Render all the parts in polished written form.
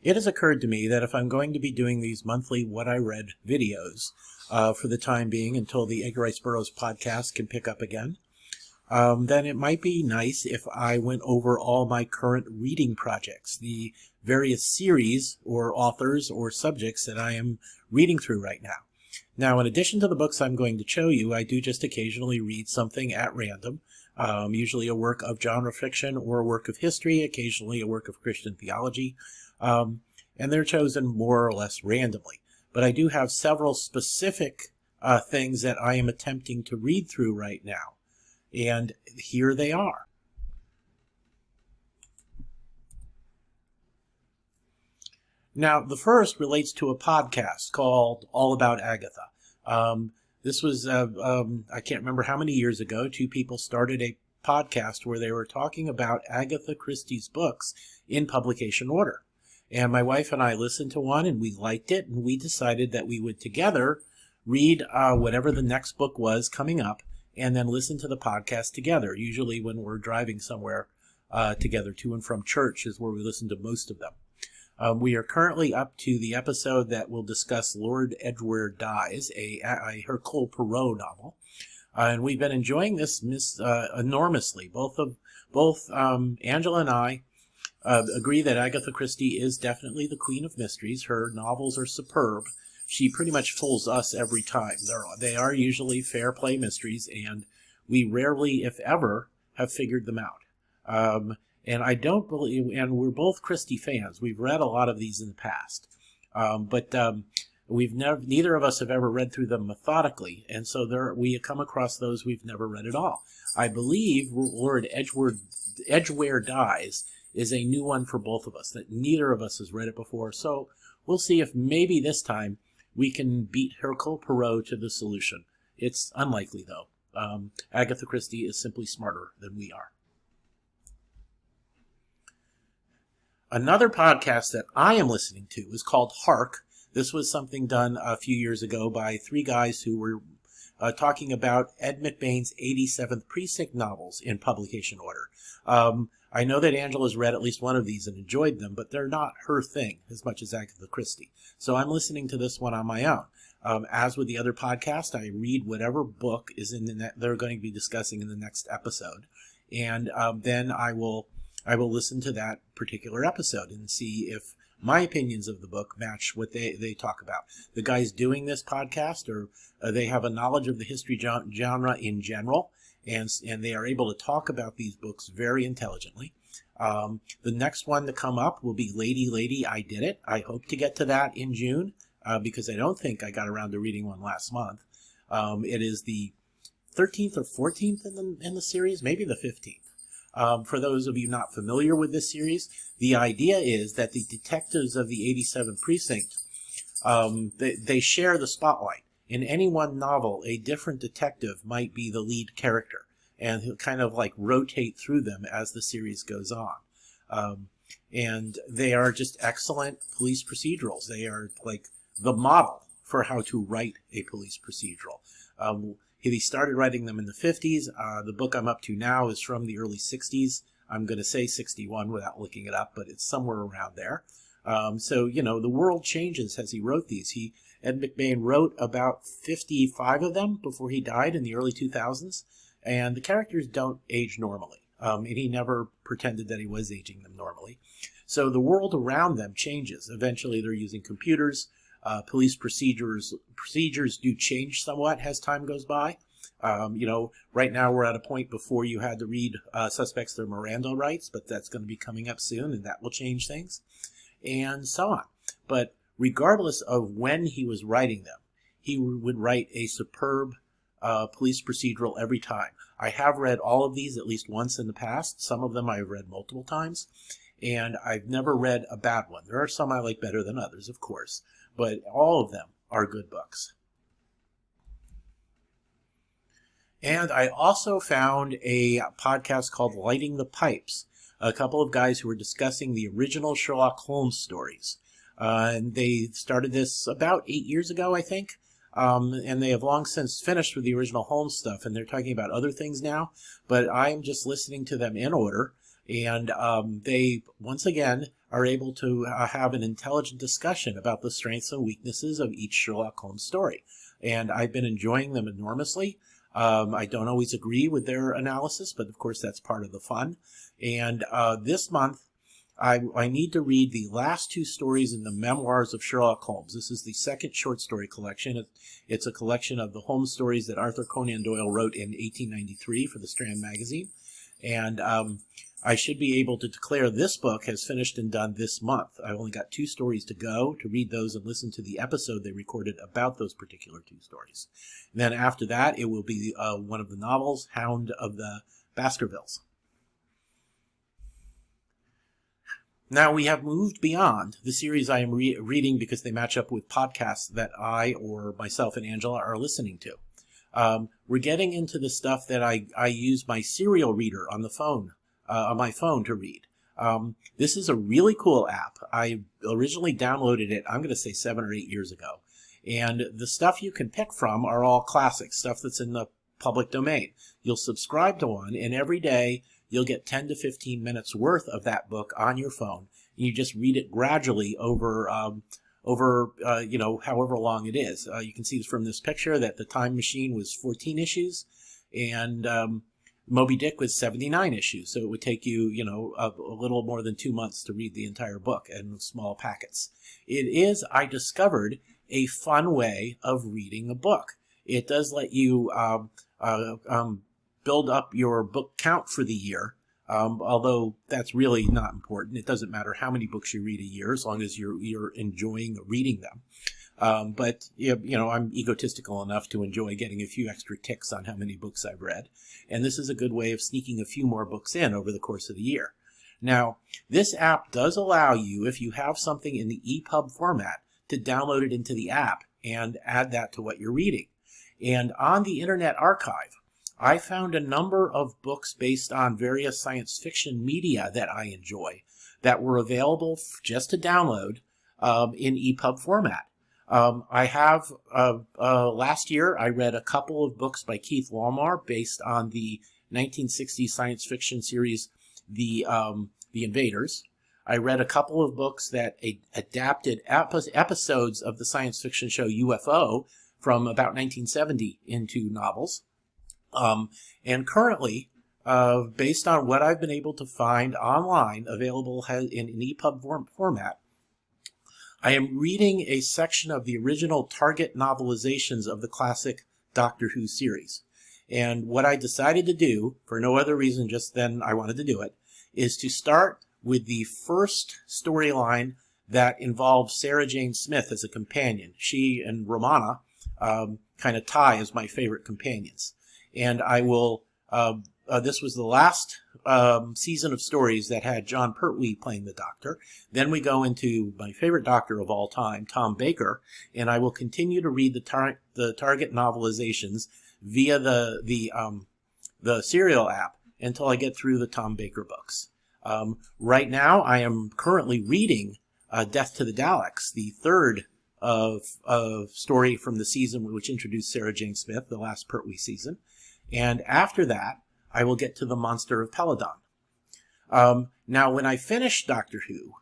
It has occurred to me that if I'm going to be doing these monthly What I Read videos for the time being until the Edgar Rice Burroughs podcast can pick up again, then it might be nice if I went over all my current reading projects, the various series or authors or subjects that I am reading through right now. Now, in addition to the books I'm going to show you, I do just occasionally read something at random, usually a work of genre fiction or a work of history, occasionally a work of Christian theology, and they're chosen more or less randomly. But I do have several specific things that I am attempting to read through right now, and here they are. Now, the first relates to a podcast called All About Agatha. This was, I can't remember how many years ago, two people started a podcast where they were talking about Agatha Christie's books in publication order. And my wife and I listened to one, and we liked it, and we decided that we would together read whatever the next book was coming up, and then listen to the podcast together. Usually when we're driving somewhere together, to and from church is where we listen to most of them. We are currently up to the episode that will discuss Lord Edgware Dies, a Hercule Poirot novel. And we've been enjoying this enormously. Both Angela and I agree that Agatha Christie is definitely the queen of mysteries. Her novels are superb. She pretty much fools us every time. They are usually fair play mysteries, and we rarely, if ever, have figured them out. And I don't believe, and we're both Christie fans. We've read a lot of these in the past, but neither of us have ever read through them methodically, and so we come across those we've never read at all. I believe Lord Edgware Dies is a new one for both of us, that neither of us has read it before, so we'll see if maybe this time we can beat Hercule Poirot to the solution. It's unlikely, though. Agatha Christie is simply smarter than we are. Another podcast that I am listening to is called Hark. This was something done a few years ago by three guys who were talking about Ed McBain's 87th Precinct novels in publication order. I know that Angela's read at least one of these and enjoyed them, but they're not her thing as much as Agatha Christie. So I'm listening to this one on my own. As with the other podcast, I read whatever book is in they're going to be discussing in the next episode, and then I will listen to that particular episode and see if my opinions of the book match what they talk about. The guys doing this podcast, they have a knowledge of the history genre in general, and they are able to talk about these books very intelligently. The next one to come up will be Lady, I Did It. I hope to get to that in June, because I don't think I got around to reading one last month. It is the 13th or 14th in the series, maybe the 15th. For those of you not familiar with this series, the idea is that the detectives of the 87th Precinct, they share the spotlight. In any one novel, a different detective might be the lead character, and he'll kind of like rotate through them as the series goes on. And they are just excellent police procedurals. They are like the model for how to write a police procedural. He started writing them in the 50s. The book I'm up to now is from the early 60s. I'm going to say 61 without looking it up, but it's somewhere around there. So, the world changes as he wrote these. Ed McBain wrote about 55 of them before he died in the early 2000s, and the characters don't age normally. And he never pretended that he was aging them normally. So the world around them changes. Eventually they're using computers. Police procedures do change somewhat as time goes by. Right now we're at a point before you had to read suspects their Miranda rights, but that's going to be coming up soon, and that will change things, and so on. But regardless of when he was writing them, he would write a superb police procedural every time. I have read all of these at least once in the past. Some of them I've read multiple times, and I've never read a bad one. There are some I like better than others, of course, but all of them are good books. And I also found a podcast called Lighting the Pipes, a couple of guys who were discussing the original Sherlock Holmes stories. And they started this about 8 years ago, I think. And they have long since finished with the original Holmes stuff, and they're talking about other things now. But I'm just listening to them in order. And they, once again, are able to have an intelligent discussion about the strengths and weaknesses of each Sherlock Holmes story. And I've been enjoying them enormously. I don't always agree with their analysis, but of course that's part of the fun. And this month, I need to read the last two stories in the Memoirs of Sherlock Holmes. This is the second short story collection. It's a collection of the Holmes stories that Arthur Conan Doyle wrote in 1893 for the Strand magazine. And I should be able to declare this book has finished and done this month. I've only got two stories to go to read those and listen to the episode they recorded about those particular two stories. And then after that, it will be one of the novels, Hound of the Baskervilles. Now we have moved beyond the series I am reading because they match up with podcasts that I or myself and Angela are listening to. We're getting into the stuff that I use my serial reader on the phone, on my phone to read. This is a really cool app. I originally downloaded it, I'm going to say 7 or 8 years ago. And the stuff you can pick from are all classics, stuff that's in the public domain. You'll subscribe to one, and every day you'll get 10 to 15 minutes worth of that book on your phone. And you just read it gradually over however long it is. You can see from this picture that The Time Machine was 14 issues, and Moby Dick was 79 issues. So it would take you, a little more than 2 months to read the entire book in small packets. It is, I discovered, a fun way of reading a book. It does let you build up your book count for the year, although that's really not important. It doesn't matter how many books you read a year as long as you're enjoying reading them. But I'm egotistical enough to enjoy getting a few extra ticks on how many books I've read. And this is a good way of sneaking a few more books in over the course of the year. Now, this app does allow you, if you have something in the EPUB format, to download it into the app and add that to what you're reading. And on the Internet Archive, I found a number of books based on various science fiction media that I enjoy that were available just to download in EPUB format. I have, last year, I read a couple of books by Keith Walmar based on the 1960s science fiction series, The Invaders. I read a couple of books that adapted episodes of the science fiction show UFO from about 1970 into novels. And currently, based on what I've been able to find online, available in an EPUB format, I am reading a section of the original Target novelizations of the classic Doctor Who series. And what I decided to do, for no other reason, just then I wanted to do it, is to start with the first storyline that involves Sarah Jane Smith as a companion. She and Romana kind of tie as my favorite companions. And I will, this was the last season of stories that had John Pertwee playing the Doctor. Then we go into my favorite Doctor of all time, Tom Baker, and I will continue to read the Target novelizations via the serial app until I get through the Tom Baker books. Right now, I am currently reading Death to the Daleks, the third story from the season which introduced Sarah Jane Smith, the last Pertwee season. And after that, I will get to the Monster of Peladon. Now, when I finish Doctor Who,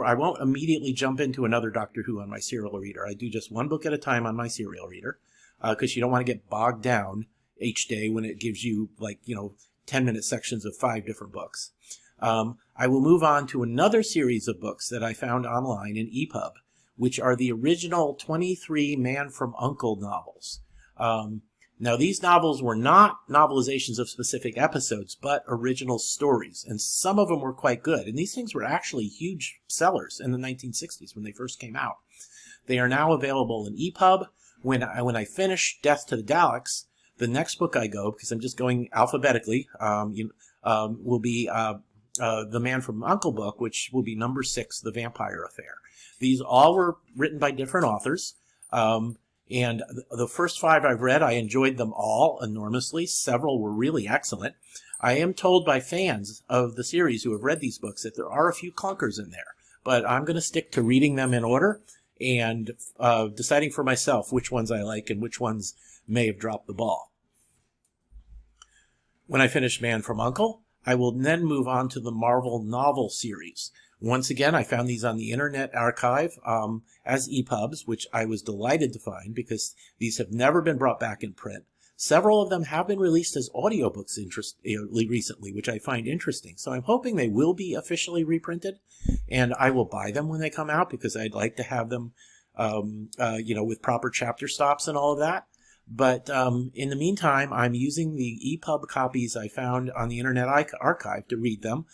I won't immediately jump into another Doctor Who on my serial reader. I do just one book at a time on my serial reader, because you don't want to get bogged down each day when it gives you 10-minute sections of 5 different books. I will move on to another series of books that I found online in EPUB, which are the original 23 Man from U.N.C.L.E. novels. Now, these novels were not novelizations of specific episodes, but original stories, and some of them were quite good. And these things were actually huge sellers in the 1960s when they first came out. They are now available in EPUB. When I finish Death to the Daleks, the next book I go, because I'm just going alphabetically, will be the Man from U.N.C.L.E. book, which will be number 6, The Vampire Affair. These all were written by different authors. And the first 5 I've read, I enjoyed them all enormously. Several were really excellent. I am told by fans of the series who have read these books that there are a few clunkers in there. But I'm going to stick to reading them in order and deciding for myself which ones I like and which ones may have dropped the ball. When I finish Man from U.N.C.L.E., I will then move on to the Marvel novel series. Once again, I found these on the Internet Archive as EPUBs, which I was delighted to find because these have never been brought back in print. Several of them have been released as audiobooks recently, which I find interesting. So I'm hoping they will be officially reprinted, and I will buy them when they come out because I'd like to have them, with proper chapter stops and all of that. But in the meantime, I'm using the EPUB copies I found on the Internet Archive to read them.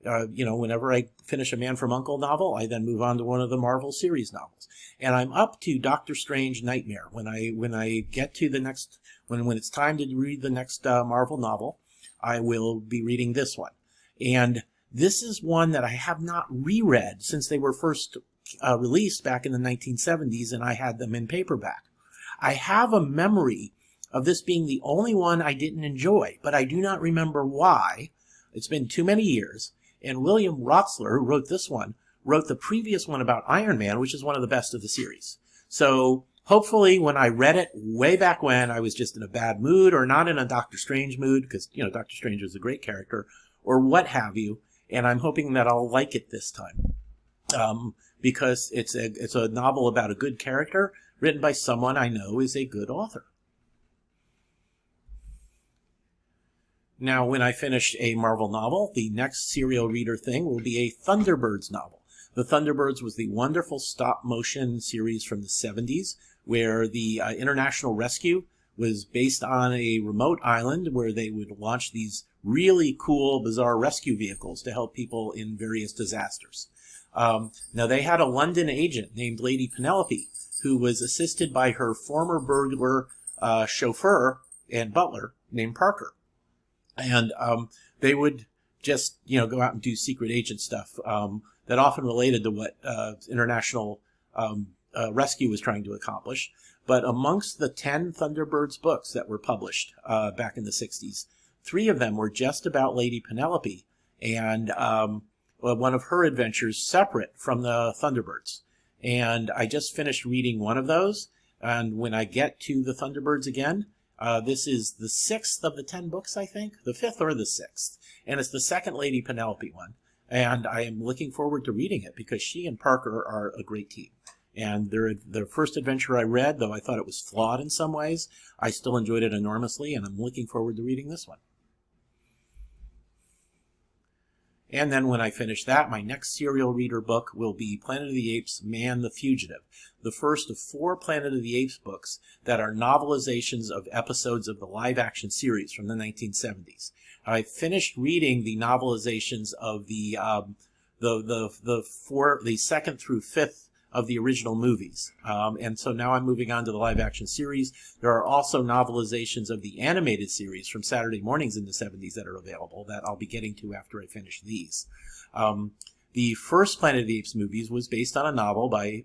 Whenever I finish a Man from U.N.C.L.E. novel, I then move on to one of the Marvel series novels. And I'm up to Doctor Strange Nightmare. When I get to the next, when it's time to read the next Marvel novel, I will be reading this one. And this is one that I have not reread since they were first released back in the 1970s, and I had them in paperback. I have a memory of this being the only one I didn't enjoy, but I do not remember why. It's been too many years. And William Rotsler, who wrote this one, wrote the previous one about Iron Man, which is one of the best of the series. So hopefully when I read it way back when, I was just in a bad mood or not in a Doctor Strange mood, because, Doctor Strange is a great character, or what have you. And I'm hoping that I'll like it this time. Because it's a novel about a good character written by someone I know is a good author. Now, when I finish a Marvel novel, the next serial reader thing will be a Thunderbirds novel. The Thunderbirds was the wonderful stop-motion series from the 70s, where the International Rescue was based on a remote island where they would launch these really cool, bizarre rescue vehicles to help people in various disasters. Now, they had a London agent named Lady Penelope, who was assisted by her former burglar chauffeur and butler named Parker. And they would just, go out and do secret agent stuff that often related to what International Rescue was trying to accomplish. But amongst the 10 Thunderbirds books that were published back in the 60s, 3 of them were just about Lady Penelope and one of her adventures separate from the Thunderbirds. And I just finished reading one of those. And when I get to the Thunderbirds again, this is the 6th of the 10 books, I think. The 5th or the 6th. And it's the second Lady Penelope one. And I am looking forward to reading it because she and Parker are a great team. And their first adventure I read, though I thought it was flawed in some ways, I still enjoyed it enormously, and I'm looking forward to reading this one. And then when I finish that, my next serial reader book will be Planet of the Apes, Man the Fugitive, the first of 4 Planet of the Apes books that are novelizations of episodes of the live-action series from the 1970s. I finished reading the novelizations of the second through 5th of the original movies. And so now I'm moving on to the live-action series. There are also novelizations of the animated series from Saturday mornings in the 70s that are available that I'll be getting to after I finish these. The first Planet of the Apes movies was based on a novel by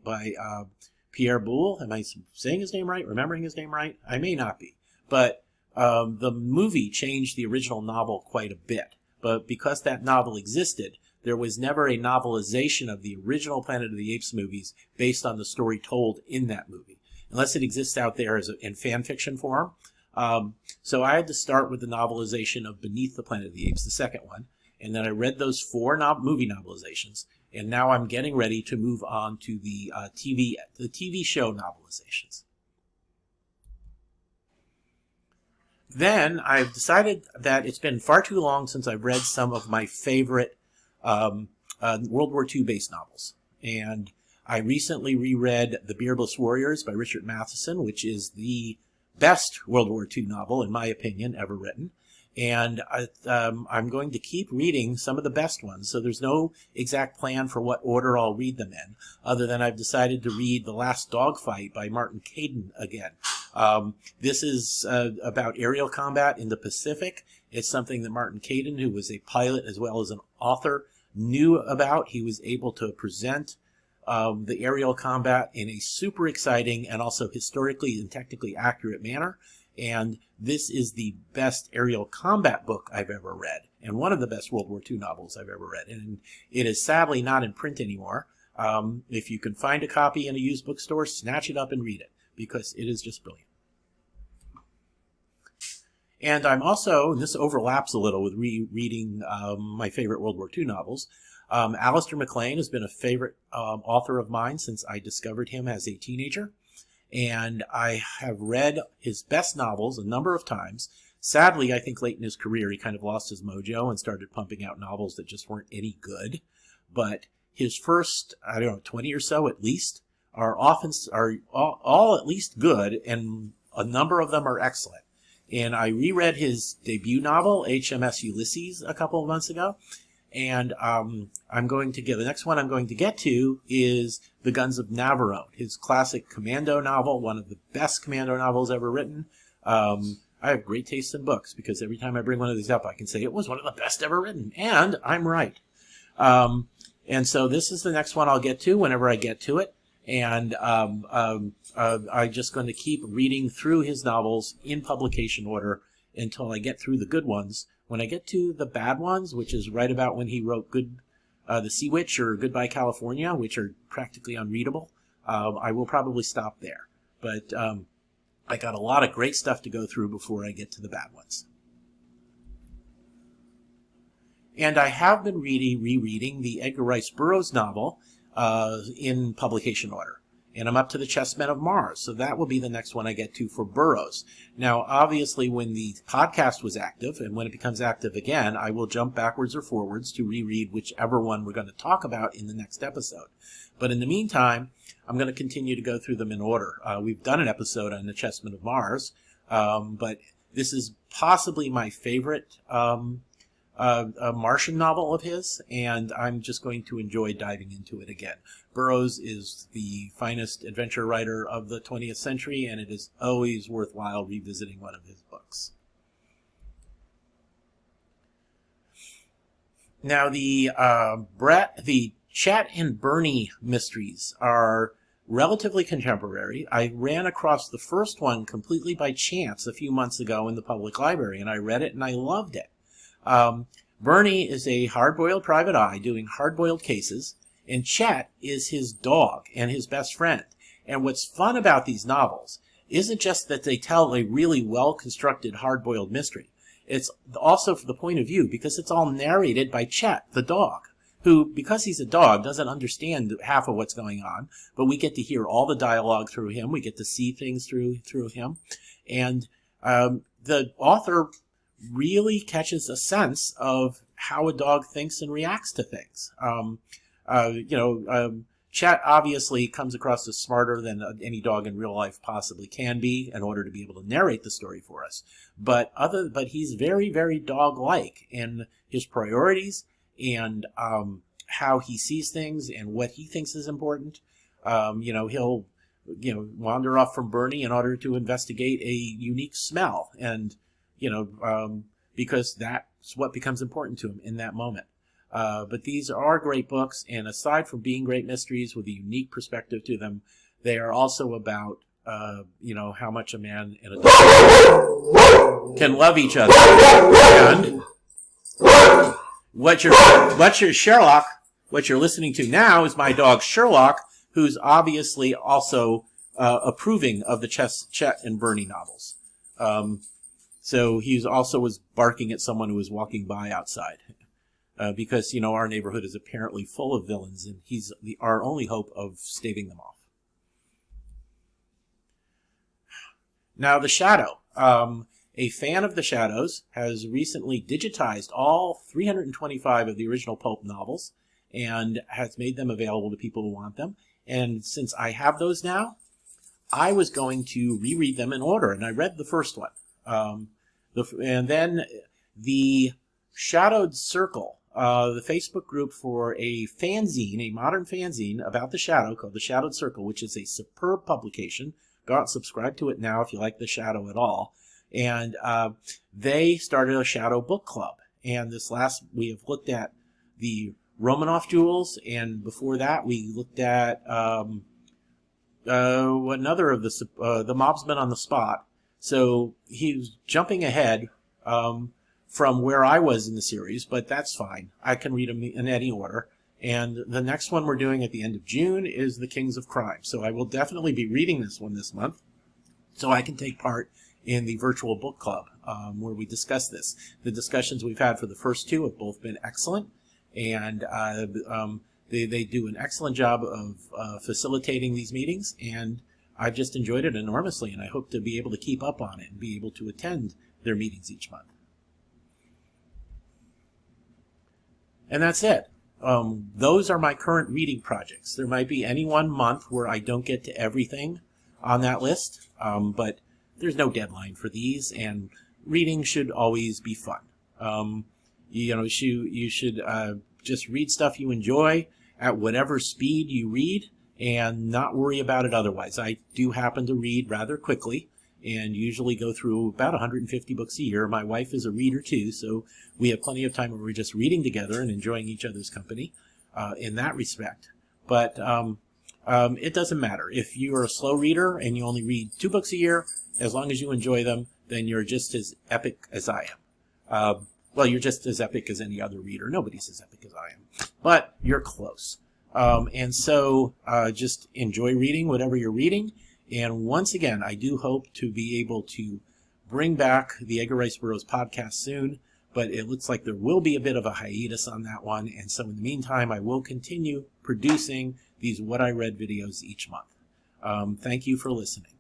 Pierre Boulle. Am I saying his name right? Remembering his name right? I may not be. But the movie changed the original novel quite a bit. But because that novel existed, there was never a novelization of the original Planet of the Apes movies based on the story told in that movie, unless it exists out there in fan fiction form. So I had to start with the novelization of Beneath the Planet of the Apes, the second one, and then I read those 4 movie novelizations, and now I'm getting ready to move on to the TV show novelizations. Then I've decided that it's been far too long since I've read some of my favorite World War II based novels. And I recently reread The Beardless Warriors by Richard Matheson, which is the best World War II novel, in my opinion, ever written. And I'm going to keep reading some of the best ones. So there's no exact plan for what order I'll read them in, other than I've decided to read The Last Dogfight by Martin Caidin again. This is about aerial combat in the Pacific. It's something that Martin Caidin, who was a pilot as well as an author, knew about. He was able to present the aerial combat in a super exciting and also historically and technically accurate manner. And this is the best aerial combat book I've ever read, and one of the best World War II novels I've ever read. And it is sadly not in print anymore. If you can find a copy in a used bookstore, snatch it up and read it, because it is just brilliant. And I'm also, and this overlaps a little with rereading my favorite World War II novels. Alistair MacLean has been a favorite author of mine since I discovered him as a teenager. And I have read his best novels a number of times. Sadly, I think late in his career, he kind of lost his mojo and started pumping out novels that just weren't any good. But his first, 20 or so at least, are all at least good, and a number of them are excellent. And I reread his debut novel, HMS Ulysses, a couple of months ago. And the next one I'm going to get to is The Guns of Navarone, his classic commando novel, one of the best commando novels ever written. I have great taste in books because every time I bring one of these up, I can say it was one of the best ever written, and I'm right. And so this is the next one I'll get to whenever I get to it. And I'm just going to keep reading through his novels in publication order until I get through the good ones. When I get to the bad ones, which is right about when he wrote The Sea Witch or Goodbye California, which are practically unreadable, I will probably stop there. But I got a lot of great stuff to go through before I get to the bad ones. And I have been rereading the Edgar Rice Burroughs novel in publication order. And I'm up to The Chessmen of Mars, so that will be the next one I get to for Burroughs. Now, obviously, when the podcast was active, and when it becomes active again, I will jump backwards or forwards to reread whichever one we're going to talk about in the next episode. But in the meantime, I'm going to continue to go through them in order. We've done an episode on The Chessmen of Mars, but this is possibly my favorite a Martian novel of his, and I'm just going to enjoy diving into it again. Burroughs is the finest adventure writer of the 20th century, and it is always worthwhile revisiting one of his books. Now, the Chet and Bernie mysteries are relatively contemporary. I ran across the first one completely by chance a few months ago in the public library, and I read it and I loved it. Bernie is a hard-boiled private eye doing hard-boiled cases, and Chet is his dog and his best friend. And what's fun about these novels isn't just that they tell a really well-constructed hard-boiled mystery. It's also from the point of view, because it's all narrated by Chet, the dog, who, because he's a dog, doesn't understand half of what's going on, but we get to hear all the dialogue through him. We get to see things through him. And the author really catches a sense of how a dog thinks and reacts to things. Chet obviously comes across as smarter than any dog in real life possibly can be in order to be able to narrate the story for us. But he's very, very dog-like in his priorities and how he sees things and what he thinks is important. He'll wander off from Bernie in order to investigate a unique smell, and because that's what becomes important to him in that moment. But these are great books, and aside from being great mysteries with a unique perspective to them, they are also about, how much a man and a dog can love each other. And what you're listening to now is my dog Sherlock, who's obviously also approving of the Chet and Bernie novels. So he also was barking at someone who was walking by outside. Because, our neighborhood is apparently full of villains, and he's our only hope of staving them off. Now, The Shadow. A fan of The Shadows has recently digitized all 325 of the original pulp novels and has made them available to people who want them. And since I have those now, I was going to reread them in order, and I read the first one. And then the Shadowed Circle, the Facebook group for a fanzine, a modern fanzine about the Shadow called The Shadowed Circle, which is a superb publication. Go out and subscribe to it now if you like the Shadow at all. And they started a Shadow book club. And we have looked at the Romanoff Jewels, and before that we looked at another of the Mobsman on the Spot. So he's jumping ahead from where I was in the series, but that's fine. I can read them in any order. And the next one we're doing at the end of June is The Kings of Crime. So I will definitely be reading this one this month, so I can take part in the virtual book club where we discuss this. The discussions we've had for the first two have both been excellent, and they do an excellent job of facilitating these meetings, and I've just enjoyed it enormously, and I hope to be able to keep up on it and be able to attend their meetings each month. And that's it. Those are my current reading projects. There might be any one month where I don't get to everything on that list, but there's no deadline for these, and reading should always be fun. You should just read stuff you enjoy at whatever speed you read and not worry about it otherwise. I do happen to read rather quickly and usually go through about 150 books a year. My wife is a reader too, so we have plenty of time where we're just reading together and enjoying each other's company in that respect. But it doesn't matter. If you're a slow reader and you only read 2 books a year, as long as you enjoy them, then you're just as epic as I am. Well, you're just as epic as any other reader. Nobody's as epic as I am, but you're close. And so just enjoy reading whatever you're reading. And once again, I do hope to be able to bring back the Edgar Rice Burroughs podcast soon, but it looks like there will be a bit of a hiatus on that one. And so in the meantime, I will continue producing these What I Read videos each month. Thank you for listening.